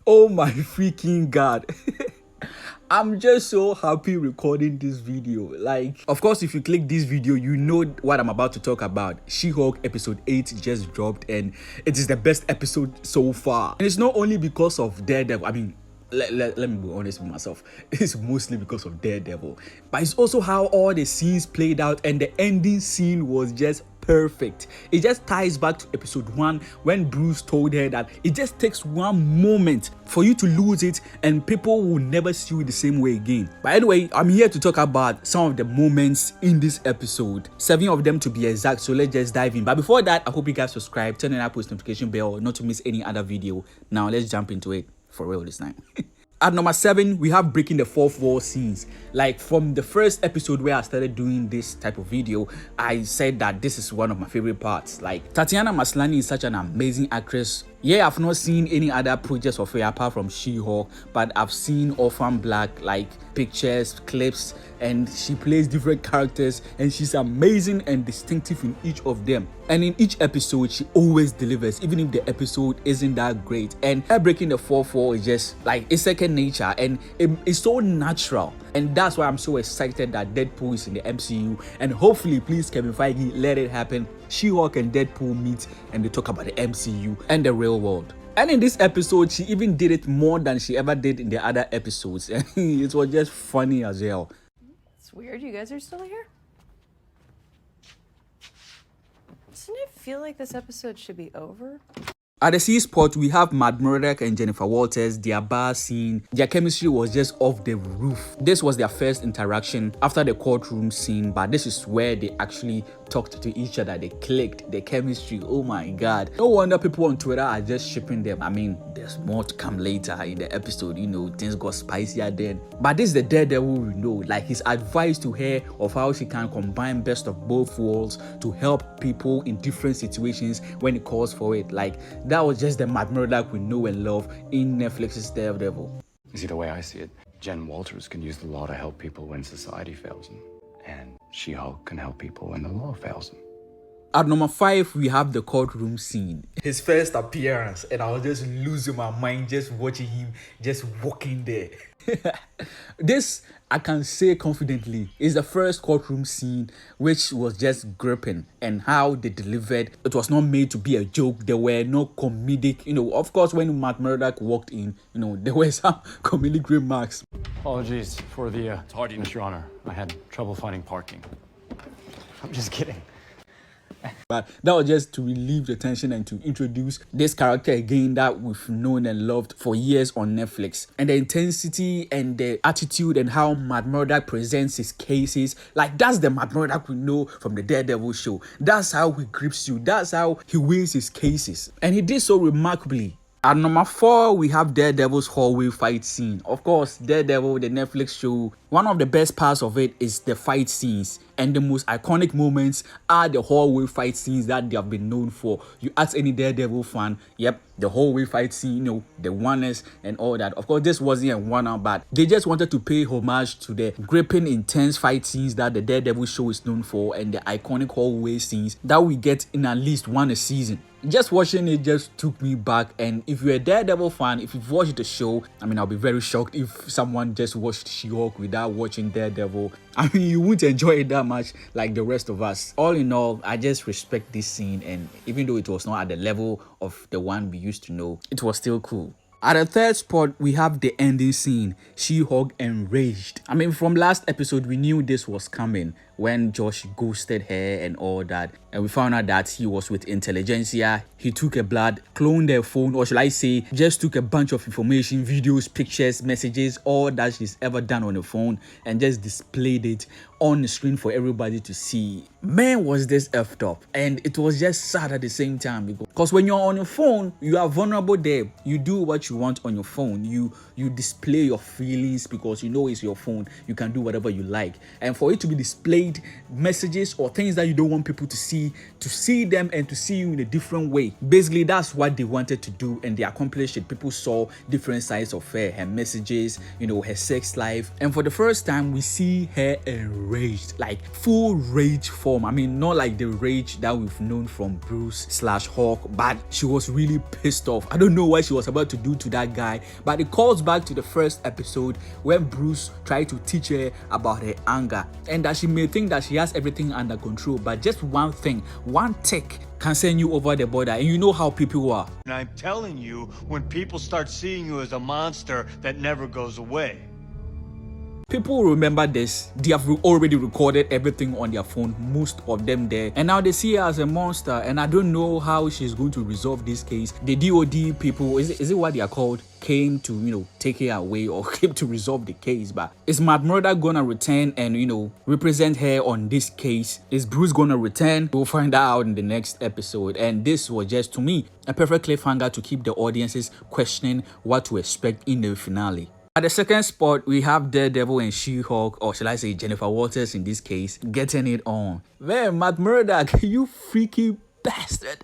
Oh my freaking god. I'm just so happy recording this video. Like, of course, if you click this video, you know what I'm about to talk about. She-Hulk episode 8 just dropped and it is the best episode so far. And it's not only because of Daredevil. I mean, let me be honest with myself. It's mostly because of Daredevil. But it's also how all the scenes played out, and the ending scene was just perfect. It just ties back to episode 1 when Bruce told her that it just takes one moment for you to lose it and people will never see you the same way again. But anyway, I'm here to talk about some of the moments in this episode, 7 of them to be exact, so let's just dive in. But before that, I hope you guys subscribe, turn on that post notification bell not to miss any other video. Now let's jump into it for real this time. At number 7, we have breaking the fourth wall scenes. Like, from the first episode where I started doing this type of video, I said that this is one of my favorite parts. Like, Tatiana Maslany is such an amazing actress. Yeah, I've not seen any other projects of her apart from She-Hulk, but I've seen Orphan Black, like pictures, clips, and she plays different characters and she's amazing and distinctive in each of them. And in each episode, she always delivers, even if the episode isn't that great. And her breaking the fourth wall is just like, it's second nature and it's so natural. And that's why I'm so excited that Deadpool is in the MCU. And hopefully, please, Kevin Feige, let it happen. She-Hulk and Deadpool meet and they talk about the MCU and the real world. And in this episode, she even did it more than she ever did in the other episodes. And it was just funny as hell. It's weird you guys are still here. Doesn't it feel like this episode should be over? At the C spot, we have Matt Murdock and Jennifer Walters. Their bar scene, their chemistry was just off the roof. This was their first interaction after the courtroom scene, but this is where they actually talked to each other. They clicked, the chemistry, oh my god. No wonder people on Twitter are just shipping them. I mean, there's more to come later in the episode, you know, things got spicier then. But this is the Daredevil we know, like his advice to her of how she can combine best of both worlds to help people in different situations when it calls for it. Like, that was just the Matt Murdock we know and love in Netflix's Daredevil. You see, the way I see it, Jen Walters can use the law to help people when society fails them. And She-Hulk can help people when the law fails them. At number 5, we have the courtroom scene. His first appearance, and I was just losing my mind just watching him just walking there. This, I can say confidently, is the first courtroom scene which was just gripping, and how they delivered. It was not made to be a joke. There were no comedic, you know, of course when Matt Murdock walked in, you know, there were some comedic remarks. Apologies for the tardiness, Your Honor. I had trouble finding parking. I'm just kidding. But that was just to relieve the tension and to introduce this character again that we've known and loved for years on Netflix. And the intensity and the attitude and how Matt Murdock presents his cases, like that's the Matt Murdock we know from the Daredevil show. That's how he grips you. That's how he wins his cases. And he did so remarkably. At number 4, we have Daredevil's hallway fight scene. Of course, Daredevil, the Netflix show, one of the best parts of it is the fight scenes. And the most iconic moments are the hallway fight scenes that they have been known for. You ask any Daredevil fan, yep, the hallway fight scene, you know, the oneness and all that. Of course, this wasn't a one-out, but they just wanted to pay homage to the gripping, intense fight scenes that the Daredevil show is known for and the iconic hallway scenes that we get in at least one a season. Just watching it just took me back, and if you're a Daredevil fan, if you've watched the show, I mean, I'll be very shocked if someone just watched She-Hulk without watching Daredevil. I mean, you won't enjoy it that much like the rest of us. All in all, I just respect this scene, and even though it was not at the level of the one we used to know, it was still cool. At the third spot, we have the ending scene, She-Hulk enraged. I mean, from last episode, we knew this was coming when Josh ghosted her and all that. And we found out that he was with Intelligentsia. He took a blood, cloned their phone, or shall I say, just took a bunch of information, videos, pictures, messages, all that she's ever done on the phone and just displayed it on the screen for everybody to see. Man, was this effed up. And it was just sad at the same time, because when you're on your phone, you are vulnerable there. You do what you want on your phone. You display your feelings because you know it's your phone. You can do whatever you like. And for it to be displayed, messages or things that you don't want people to see them and to see you in a different way. Basically, that's what they wanted to do, and they accomplished it. People saw different sides of her messages, you know, her sex life. And for the first time, we see her enraged. enraged, like full rage form. I mean, not like the rage that we've known from Bruce/Hawk, but she was really pissed off. I don't know what she was about to do to that guy, but it calls back to the first episode when Bruce tried to teach her about her anger and that she may think that she has everything under control, but just one thing, one tick can send you over the border, and you know how people are. And I'm telling you, when people start seeing you as a monster that never goes away. People remember this. They have already recorded everything on their phone, most of them there, and now they see her as a monster, and I don't know how she's going to resolve this case. The DOD people, is it what they are called, came to, you know, take her away or came to resolve the case, but is Matt Murder gonna return and, you know, represent her on this case? Is Bruce gonna return? We'll find out in the next episode, and this was just, to me, a perfect cliffhanger to keep the audiences questioning what to expect in the finale. At the second spot, we have Daredevil and She-Hulk, or shall I say Jennifer Walters in this case, getting it on. Man, Matt Murdock, you freaky bastard.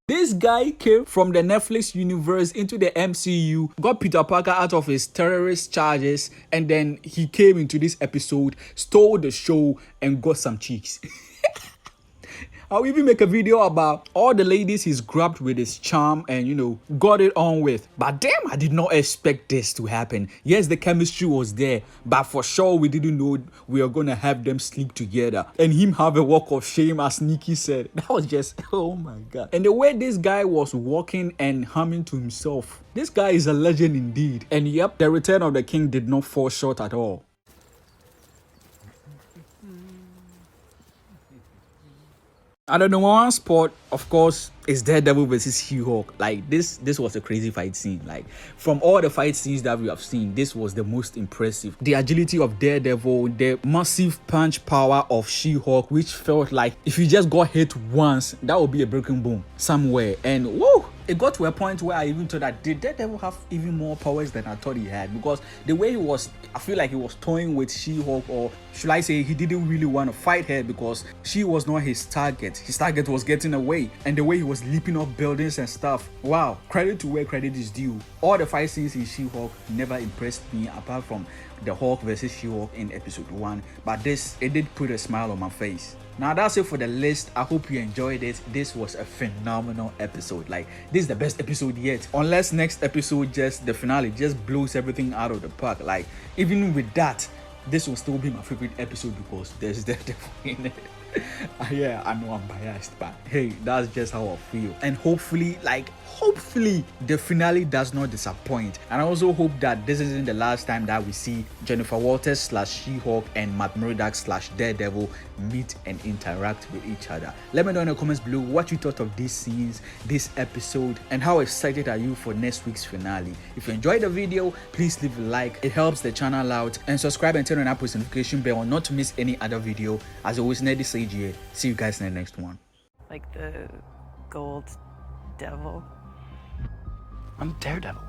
This guy came from the Netflix universe into the MCU, got Peter Parker out of his terrorist charges, and then he came into this episode, stole the show, and got some cheeks. I'll even make a video about all the ladies he's grabbed with his charm and, you know, got it on with. But damn, I did not expect this to happen. Yes, the chemistry was there, but for sure we didn't know we were gonna have them sleep together and him have a walk of shame, as Nikki said. That was just, oh my god. And the way this guy was walking and humming to himself, this guy is a legend indeed. And yep, the Return of the King did not fall short at all. And then the one spot, of course, is Daredevil versus She-Hulk. Like this was a crazy fight scene. Like from all the fight scenes that we have seen, this was the most impressive. The agility of Daredevil, the massive punch power of She-Hulk, which felt like if you just got hit once, that would be a broken bone somewhere. And whoa! It got to a point where I even thought that did Daredevil have even more powers than I thought he had, because the way he was, I feel like he was toying with She-Hulk, or should I say he didn't really want to fight her because she was not his target. His target was getting away, and the way he was leaping off buildings and stuff. Wow, credit to where credit is due. All the fight scenes in She-Hulk never impressed me apart from the Hulk versus She-Hulk in episode 1, but this, it did put a smile on my face. Now that's it for the list. I hope you enjoyed it. This was a phenomenal episode. Like, this is the best episode yet, unless next episode, just the finale, just blows everything out of the park. Like, even with that, this will still be my favorite episode because there's Daredevil in it. Yeah, I know I'm biased, but hey, that's just how I feel. And hopefully the finale does not disappoint. And I also hope that this isn't the last time that we see Jennifer Walters / She-Hulk and Matt Murdock / Daredevil meet and interact with each other. Let me know in the comments below what you thought of these scenes, this episode, and how excited are you for next week's finale. If you enjoyed the video, please leave a like. It helps the channel out, and subscribe and turn on that post notification bell not to miss any other video. As always, Nerdy Sage here. See you guys in the next one. Like the gold devil. I'm Daredevil.